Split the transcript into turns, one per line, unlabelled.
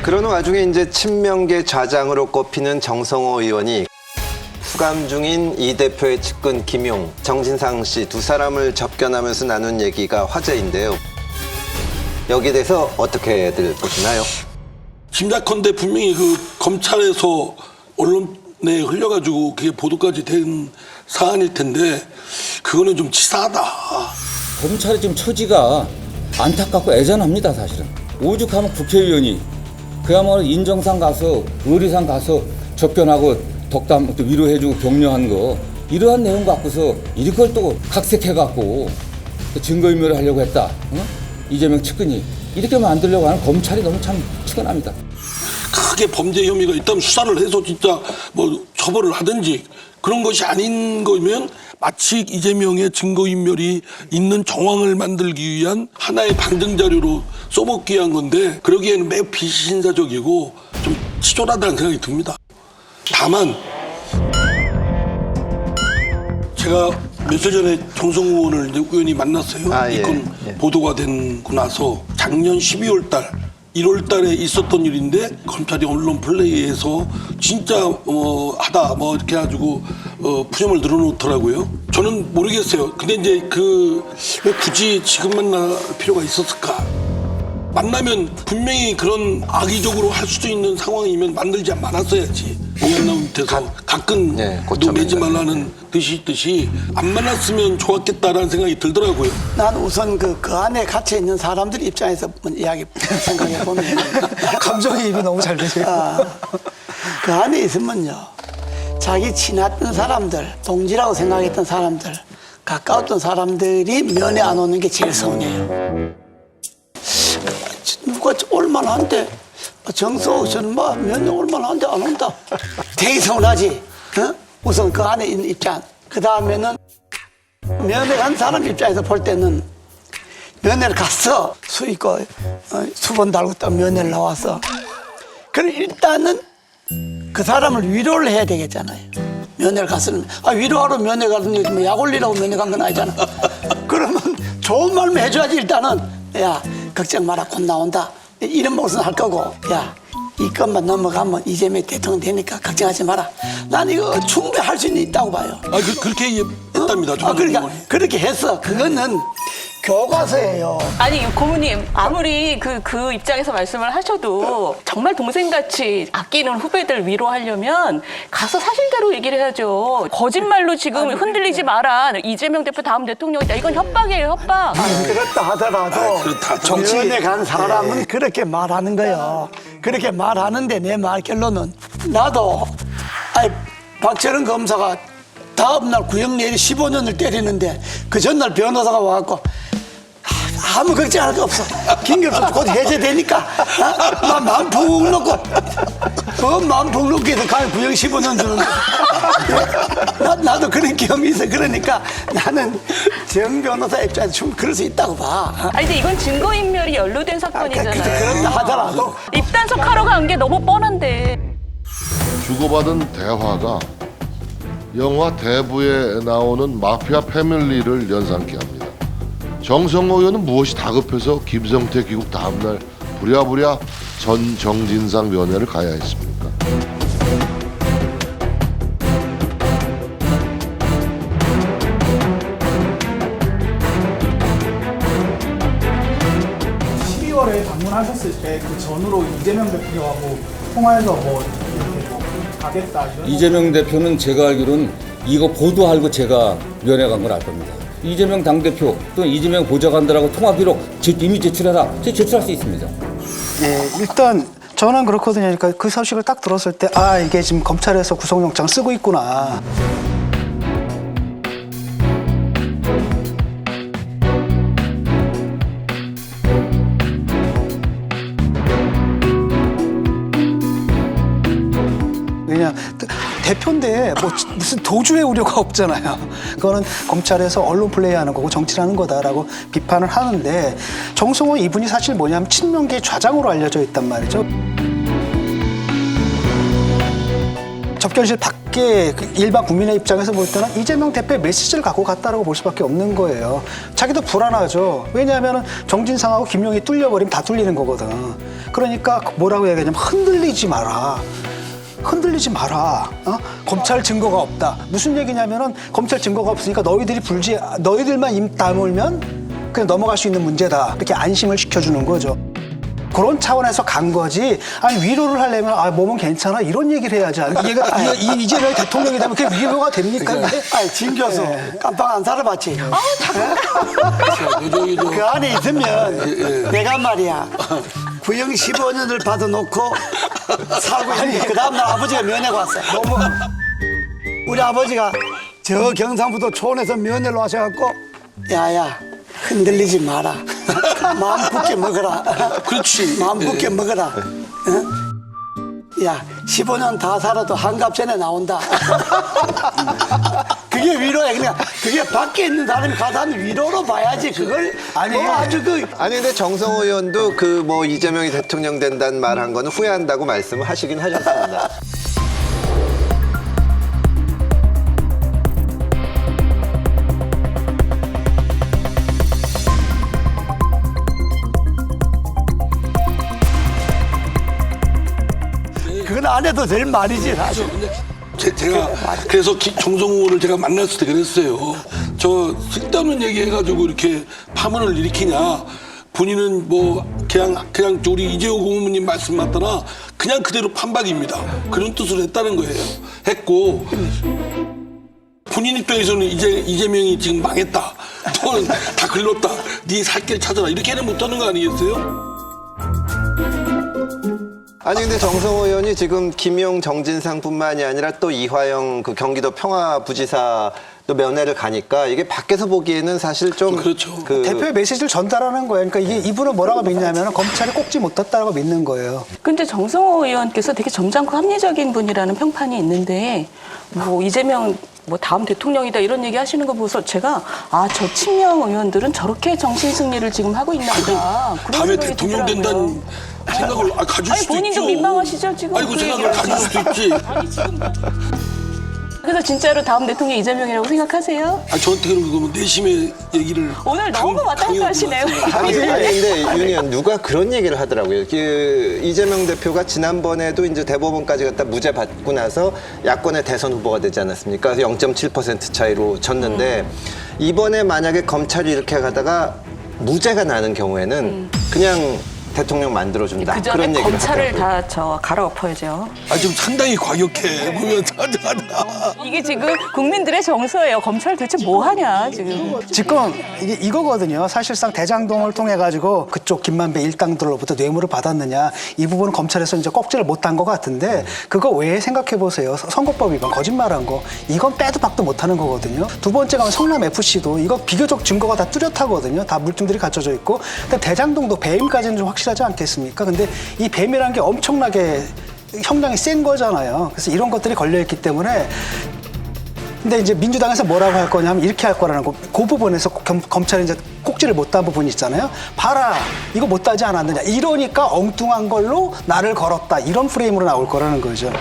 그러는 와중에 이제 친명계 좌장으로 꼽히는 정성호 의원이 수감 중인 이 대표의 측근 김용, 정진상 씨 두 사람을 접견하면서 나눈 얘기가 화제인데요. 여기에 대해서 어떻게들 보시나요?
짐작컨대 분명히 그 검찰에서 언론에 흘려가지고 그게 보도까지 된 사안일 텐데 그거는 좀 치사하다.
검찰의 지금 처지가 안타깝고 애잔합니다, 사실은. 오죽하면 국회의원이 그야말로 인정상 가서 의리상 가서 접견하고 덕담 또 위로해주고 격려한 거 이러한 내용 갖고서 이걸 또 각색해갖고 증거인멸을 하려고 했다. 어? 이재명 측근이 이렇게 만들려고 하는 검찰이 너무 참 측은합니다.
크게 범죄 혐의가 있다면 수사를 해서 진짜 뭐 처벌을 하든지 그런 것이 아닌 거면 마치 이재명의 증거인멸이 있는 정황을 만들기 위한 하나의 반증 자료로 써먹기 위한 건데 그러기에는 매우 비신사적이고 좀 치졸하다는 생각이 듭니다. 다만 제가 며칠 전에 정성호 의원을 이제 우연히 만났어요. 이 건 보도가 되고 나서 작년 12월 달 1월 달에 있었던 일인데 검찰이 언론 플레이에서 진짜 하다 뭐 이렇게 해가지고 푸념을 늘어놓더라고요. 저는 모르겠어요. 근데 이제 왜 굳이 지금 만날 필요가 있었을까? 만나면 분명히 그런 악의적으로 할 수도 있는 상황이면 만들지 말았어야지. 공연나무 밑에서 가끔 내지 말라는 뜻이 있듯이 안 만났으면 좋았겠다라는 생각이 들더라고요.
난 우선 그 안에 갇혀 있는 사람들 입장에서 이야기 생각해 보면
감정이입이 너무 잘 되세요.
그 안에 있으면요 자기 친했던 사람들, 동지라고 생각했던 사람들, 가까웠던 사람들이 면회 안 오는 게 제일 서운해요. 누가 올만한데 정서 저는 뭐 면회 올만한데 안 온다. 되게 서운하지. 어? 우선 그 안에 있는 입장. 그 다음에는 면회 간 사람 입장에서 볼 때는 면회를 갔어. 수익고 수건 달고 딱 면회를 나와서. 그럼 일단은 그 사람을 위로를 해야 되겠잖아요. 면회를 갔으면 위로하러 면회 가는 뭐 약 올리라고 면회 간 건 아니잖아. 그러면 좋은 말만 해줘야지. 일단은 야 걱정 마라 곧 나온다 이런 목소리 할 거고 야 이 건만 넘어가면 이재명 대통령 되니까 걱정하지 마라. 난 이거 충분히 할 수 있다고 봐요.
그렇게 했답니다.
그러니까 그렇게 했어. 그거는 교과서예요.
아니 고모님 아무리 그 입장에서 말씀을 하셔도 정말 동생같이 아끼는 후배들 위로하려면 가서 사실대로 얘기를 해야죠. 거짓말로 지금 흔들리지 마라. 이재명 대표 다음 대통령이다. 이건 협박이에요, 협박.
그렇다 하더라도
정치
정치인에 간 사람은 그렇게 말하는 거예요. 그렇게 말하는데 내 말 결론은 나도 박철원 검사가 다음날 구형내리 15년을 때리는데 그 전날 변호사가 와갖고 아무 걱정할 거 없어. 김경수 곧 해제되니까 마음 푹 놓고 그 마음 푹 놓고 해서 가면 구형 15년 주는데 나도 그런 경험이 있어. 그러니까 나는 정 변호사 입장에서 충분히 그럴 수 있다고 봐.
아니 근데 이건 증거인멸이 연루된 사건이잖아요.
그렇다 하더라도
입단속 하러 간 게 너무 뻔한데.
주고받은 대화가 영화 대부에 나오는 마피아 패밀리를 연상케 합니다. 정성호 의원은 무엇이 다급해서 김성태 귀국 다음날 부랴부랴 전 정진상 면회를 가야 했습니까?
방문하셨을 때 그 전후로 이재명 대표하고 통화해서 뭐 이렇게 뭐 가겠다 이런
이재명 대표는 제가 알기로는 이거 보도하고 제가 면회 간 걸 알 겁니다. 이재명 당대표 또 이재명 보좌관들하고 통화 기록 이미 제출해라. 제출할 수 있습니다.
예, 일단 저는 그렇거든요. 그러니까 그 소식을 딱 들었을 때 이게 지금 검찰에서 구속영장 쓰고 있구나. 그냥 대표인데 뭐 무슨 도주의 우려가 없잖아요. 그거는 검찰에서 언론 플레이하는 거고 정치라는 거다라고 비판을 하는데 정성호 이분이 사실 뭐냐면 친명계 좌장으로 알려져 있단 말이죠. 접견실 밖에 그 일반 국민의 입장에서 볼 때는 이재명 대표의 메시지를 갖고 갔다라고 볼 수밖에 없는 거예요. 자기도 불안하죠. 왜냐하면 정진상하고 김용이 뚫려버리면 다 뚫리는 거거든. 그러니까 뭐라고 얘기하냐면 흔들리지 마라. 흔들리지 마라. 검찰 증거가 없다. 무슨 얘기냐면은 검찰 증거가 없으니까 너희들만 입 다물면 그냥 넘어갈 수 있는 문제다. 이렇게 안심을 시켜주는 거죠. 그런 차원에서 간 거지. 아니 위로를 하려면 몸은 괜찮아 이런 얘기를 해야지. 얘가 이재명이 대통령이 되면 그게 위로가 됩니까?
아니 진 교수 깜빵 안 살아봤지? 그 안에 있으면 내가 말이야 구형 15년을 받아놓고 살고 있는데 그 다음날 아버지가 면회가 왔어. 너무 우리 아버지가 저 경상북도 초원에서 면회를 와셔갖고 야야 흔들리지 마라. 마음 굳게 먹어라.
그렇지.
마음 굳게 먹어라. 야, 15년 다 살아도 한갑 전에 나온다. 그게 위로야. 그냥 그게 밖에 있는 사람이 가서 하는 위로로 봐야지. 그걸
아니,
아주
아니 근데 정성호 의원도 그 뭐 이재명이 대통령 된다는 말 한 거는 후회한다고 말씀을 하시긴 하셨습니다.
그건 안 해도 될 말이지 사실.
제가 그래서 정성호 의원을 제가 만났을 때 그랬어요. 저 쓸데없는 얘기해가지고 이렇게 파문을 일으키냐. 본인은 뭐 그냥 우리 이재호 고문님 말씀 맞더나 그냥 그대로 판박입니다. 그런 뜻으로 했다는 거예요. 했고 본인 입장에서는 이재명이 지금 망했다. 너는 다 글렀다. 네 살 길 찾아라. 이렇게는 못하는 거 아니겠어요?
아니 근데 정성호 의원이 지금 김용 정진상뿐만이 아니라 또 이화영 그 경기도 평화부지사 또 면회를 가니까 이게 밖에서 보기에는 사실 좀
그렇죠.
대표의 메시지를 전달하는 거예요. 그러니까 이게 이분은 뭐라고 믿냐면 검찰이 꼭지 못했다라고 믿는 거예요.
근데 정성호 의원께서 되게 점잖고 합리적인 분이라는 평판이 있는데 뭐 이재명 뭐 다음 대통령이다 이런 얘기 하시는 거 보고서 제가 저 친명 의원들은 저렇게 정신 승리를 지금 하고 있나 보다. 그런
다음에
생각이
대통령
들더라고요.
된다는 생각을 가질
아니
수도 있죠.
본인도 민망하시죠 지금?
아니 그
그
생각을
얘기를
가질
하시면.
수도 있지.
아니 지금 그래서 진짜로 다음 대통령 이재명이라고 생각하세요?
저한테 그러면 내심의 얘기를
오늘 너무 왔다 갔다 하시네요.
아니 근데 윤 의원 누가 그런 얘기를 하더라고요. 그 이재명 대표가 지난번에도 이제 대법원까지 갔다 무죄 받고 나서 야권의 대선 후보가 되지 않았습니까? 0.7% 차이로 졌는데 이번에 만약에 검찰이 이렇게 가다가 무죄가 나는 경우에는 그냥 대통령 만들어준다.
그 전에
그런 얘기를
검찰을
하더라고요.
다 갈아엎어야죠.
좀 상당히 과격해 보면서 하다.
이게 지금 국민들의 정서예요. 검찰 대체 뭐 하냐 지금.
지금 이게 이거거든요. 사실상 대장동을 통해 가지고 그쪽 김만배 일당들로부터 뇌물을 받았느냐 이 부분은 검찰에서 이제 꼭지를 못한 것 같은데 그거 외에 생각해 보세요. 선거법 위반, 거짓말한 거 이건 빼도 박도 못하는 거거든요. 두 번째가 성남 FC도 이거 비교적 증거가 다 뚜렷하거든요. 다 물증들이 갖춰져 있고 근데 대장동도 배임까지는 좀 확실하지 않겠습니까? 근데 이 배임이라는 게 엄청나게 형량이 센 거잖아요. 그래서 이런 것들이 걸려있기 때문에 근데 이제 민주당에서 뭐라고 할 거냐면 이렇게 할 거라는 거. 그 부분에서 검찰이 이제 꼭지를 못 단 부분이 있잖아요. 봐라, 이거 못 따지 않았느냐. 이러니까 엉뚱한 걸로 나를 걸었다. 이런 프레임으로 나올 거라는 거죠.